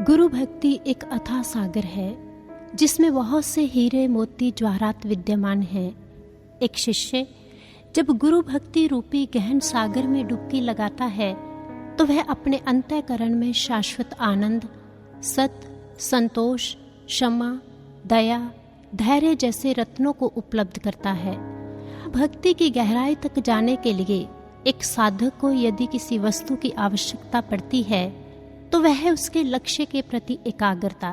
गुरु भक्ति एक अथाह सागर है जिसमें बहुत से हीरे मोती ज्वारात विद्यमान हैं। एक शिष्य जब गुरु भक्ति रूपी गहन सागर में डुबकी लगाता है तो वह अपने अंतःकरण में शाश्वत आनंद, सत, संतोष, क्षमा, दया, धैर्य जैसे रत्नों को उपलब्ध करता है। भक्ति की गहराई तक जाने के लिए एक साधक को यदि किसी वस्तु की आवश्यकता पड़ती है तो वह है उसके लक्ष्य के प्रति एकाग्रता।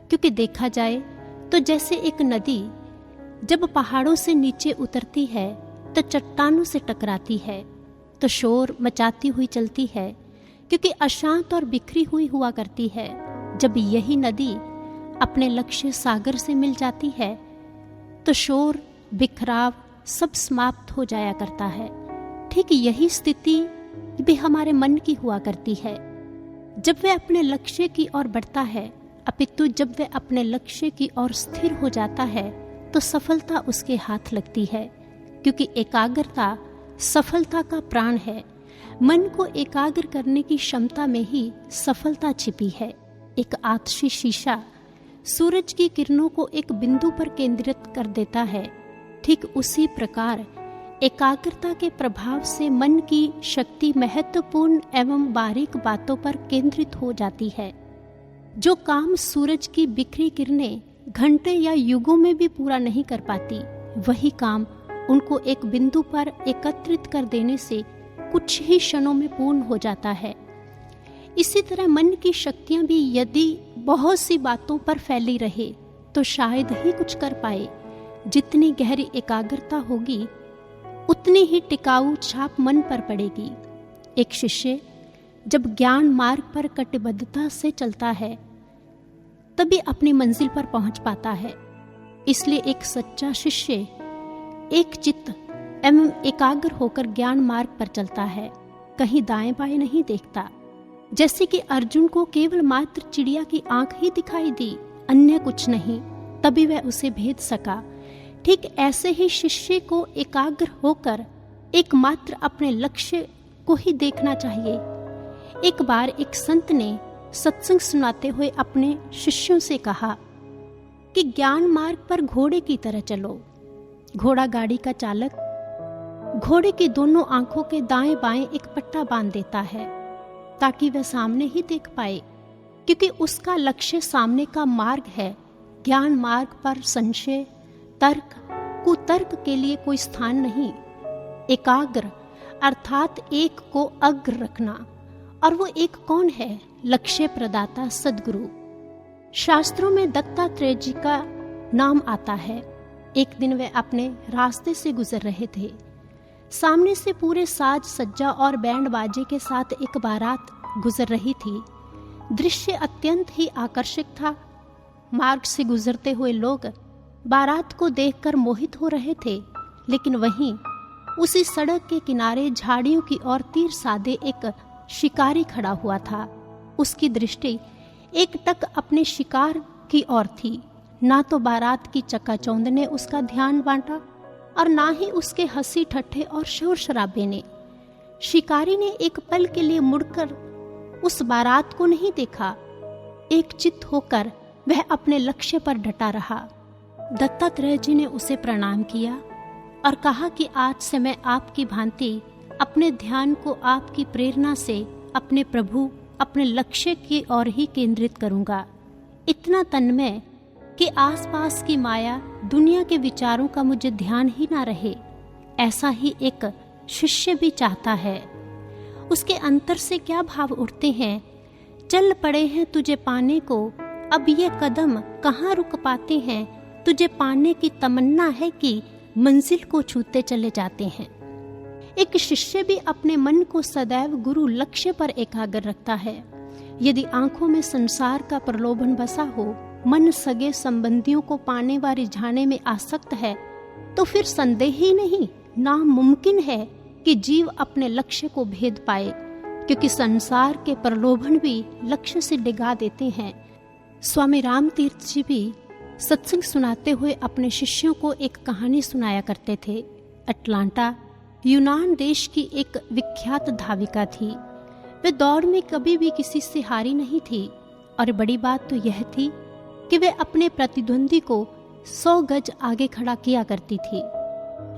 क्योंकि देखा जाए तो जैसे एक नदी जब पहाड़ों से नीचे उतरती है तो चट्टानों से टकराती है तो शोर मचाती हुई चलती है, क्योंकि अशांत और बिखरी हुई हुआ करती है। जब यही नदी अपने लक्ष्य सागर से मिल जाती है तो शोर, बिखराव सब समाप्त हो जाया करता है। ठीक यही स्थिति भी हमारे मन की हुआ करती है। जब वह अपने लक्ष्य की ओर बढ़ता है, अपितु जब वह अपने लक्ष्य की ओर स्थिर हो जाता है तो सफलता उसके हाथ लगती है, क्योंकि एकाग्रता सफलता का प्राण है। मन को एकाग्र करने की क्षमता में ही सफलता छिपी है। एक आतशी शीशा सूरज की किरणों को एक बिंदु पर केंद्रित कर देता है। ठीक उसी प्रकार एकाग्रता के प्रभाव से मन की शक्ति महत्वपूर्ण एवं बारीक बातों पर केंद्रित हो जाती है। जो काम सूरज की बिखरी किरणें घंटे या युगों में भी पूरा नहीं कर पाती, वही काम उनको एक बिंदु पर एकत्रित कर देने से कुछ ही क्षणों में पूर्ण हो जाता है। इसी तरह मन की शक्तियां भी यदि बहुत सी बातों पर फैली रहे तो शायद ही कुछ कर पाए। जितनी गहरी एकाग्रता होगी उतनी ही टिकाऊ छाप मन पर पड़ेगी। एक शिष्य जब ज्ञान मार्ग पर कटिबद्धता से चलता है तभी अपनी मंजिल पर पहुंच पाता है। इसलिए एक सच्चा शिष्य एक चित्त एवं एकाग्र होकर ज्ञान मार्ग पर चलता है, कहीं दाएं बाएं नहीं देखता। जैसे कि अर्जुन को केवल मात्र चिड़िया की आंख ही दिखाई दी, अन्य कुछ नहीं, तभी वह उसे भेद सका। ठीक ऐसे ही शिष्य को एकाग्र होकर एकमात्र अपने लक्ष्य को ही देखना चाहिए। एक बार एक संत ने सत्संग सुनाते हुए अपने शिष्यों से कहा कि ज्ञान मार्ग पर घोड़े की तरह चलो। घोड़ा गाड़ी का चालक घोड़े की दोनों आंखों के दाएं बाएं एक पट्टा बांध देता है ताकि वह सामने ही देख पाए, क्योंकि उसका लक्ष्य सामने का मार्ग है। ज्ञान मार्ग पर संशय, तर्क, कुतर्क के लिए कोई स्थान नहीं। एकाग्र अर्थात एक को अग्र रखना, और वो एक कौन है? लक्ष्य प्रदाता सद्गुरु। शास्त्रों में दत्तात्रेय जी का नाम आता है। एक दिन वे अपने रास्ते से गुजर रहे थे। सामने से पूरे साज सज्जा और बैंड बाजे के साथ एक बारात गुजर रही थी। दृश्य अत्यंत ही आकर्षक था। मार्ग से गुजरते हुए लोग बारात को देखकर मोहित हो रहे थे, लेकिन वहीं उसी सड़क के किनारे झाड़ियों की ओर तीर साधे एक शिकारी खड़ा हुआ था। उसकी दृष्टि एकटक अपने शिकार की ओर थी। ना तो बारात की चकाचौंध ने उसका ध्यान बांटा और ना ही उसके हंसी ठट्ठे और शोर शराबे ने। शिकारी ने एक पल के लिए मुड़कर उस बारात को नहीं देखा। एक चित्त होकर वह अपने लक्ष्य पर डटा रहा। दत्तात्रेय जी ने उसे प्रणाम किया और कहा कि आज से मैं आपकी भांति अपने ध्यान को आपकी प्रेरणा से अपने प्रभु, अपने लक्ष्य की ओर ही केंद्रित करूंगा। इतना तन्मय कि आसपास की माया, दुनिया के विचारों का मुझे ध्यान ही ना रहे। ऐसा ही एक शिष्य भी चाहता है। उसके अंतर से क्या भाव उठते हैं? चल पड़े हैं तुझे पाने को, अब ये कदम कहाँ रुक पाते हैं। तुझे पाने की तमन्ना है कि मंजिल को छूते चले जाते हैं। एक शिष्य भी अपने मन को सदैव गुरु लक्ष्य पर एकाग्र रखता है। यदि आंखों में संसार का प्रलोभन बसा हो, मन सगे संबंधियों को पाने व रिझाने में आसक्त है, तो फिर संदेह ही नहीं, नामुमकिन है कि जीव अपने लक्ष्य को भेद पाए, क्योंकि संसार के प्रलोभन भी लक्ष्य से डिगा देते हैं। स्वामी राम तीर्थ जी भी सत्संग सुनाते हुए अपने शिष्यों को एक कहानी सुनाया करते थे। अटलांटा यूनान देश की एक विख्यात धाविका थी। वे दौड़ में कभी भी किसी से हारी नहीं थी और बड़ी बात तो यह थी कि वे अपने प्रतिद्वंदी को 100 गज आगे खड़ा किया करती थी,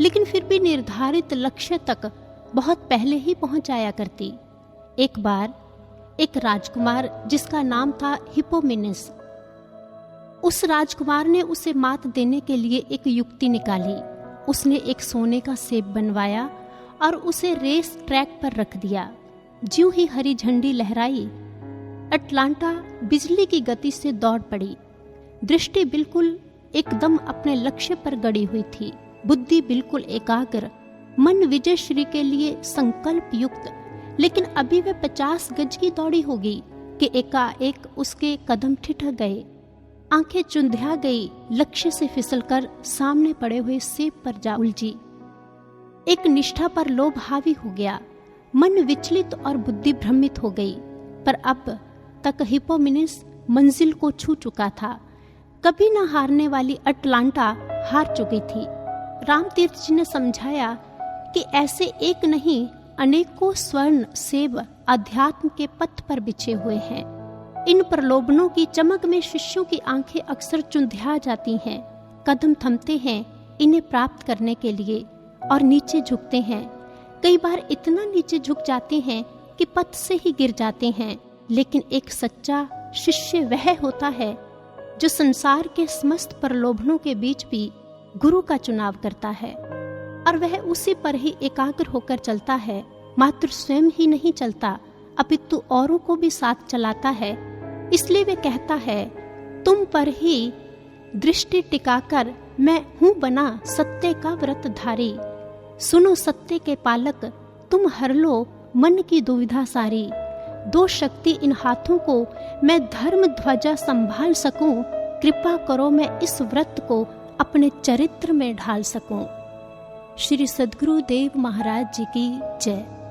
लेकिन फिर भी निर्धारित लक्ष्य तक बहुत पहले ही पहुंच जाया करती। एक बार एक राजकुमार जिसका नाम था हिप्पोमेनेस, उस राजकुमार ने उसे मात देने के लिए एक युक्ति निकाली। उसने एक सोने का सेब बनवाया और उसे रेस ट्रैक पर रख दिया। ज्यों ही हरी झंडी लहराई, अटलांटा बिजली की गति से दौड़ पड़ी। दृष्टि बिल्कुल एकदम अपने लक्ष्य पर गड़ी हुई थी, बुद्धि बिल्कुल एकाग्र, मन विजय श्री के लिए संकल्प युक्त। लेकिन अभी वे 50 गज की दौड़ी होगी कि एकाएक उसके कदम ठिठक गए, आंखें चुंधिया गई, लक्ष्य से फिसलकर सामने पड़े हुए सेब पर जा उलझी। एक निष्ठा पर लोभ हावी हो गया, मन विचलित और बुद्धि भ्रमित हो गई। पर अब तक हिप्पोमेनेस मंजिल को छू चुका था। कभी न हारने वाली अटलांटा हार चुकी थी। रामतीर्थ जी ने समझाया कि ऐसे एक नहीं, अनेकों स्वर्ण सेब अध्यात्म के पथ पर बिछे हुए हैं। इन प्रलोभनों की चमक में शिष्यों की आंखें अक्सर चुंधिया जाती हैं, कदम थमते हैं इन्हें प्राप्त करने के लिए और नीचे झुकते हैं। कई बार इतना नीचे झुक जाते हैं कि पथ से ही गिर जाते हैं। लेकिन एक सच्चा शिष्य वह होता है जो संसार के समस्त प्रलोभनों के बीच भी गुरु का चुनाव करता है, और वह उसी पर ही एकाग्र होकर चलता है। मात्र स्वयं ही नहीं चलता, अपितु औरों को भी साथ चलाता है। इसलिए वे कहता है, तुम पर ही दृष्टि टिकाकर मैं हूं बना सत्य का व्रतधारी। सुनो सत्य के पालक, तुम हर लो मन की दुविधा सारी। दो शक्ति इन हाथों को मैं धर्म ध्वजा संभाल सकूं। कृपा करो मैं इस व्रत को अपने चरित्र में ढाल सकूं। श्री सद्गुरुदेव महाराज जी की जय।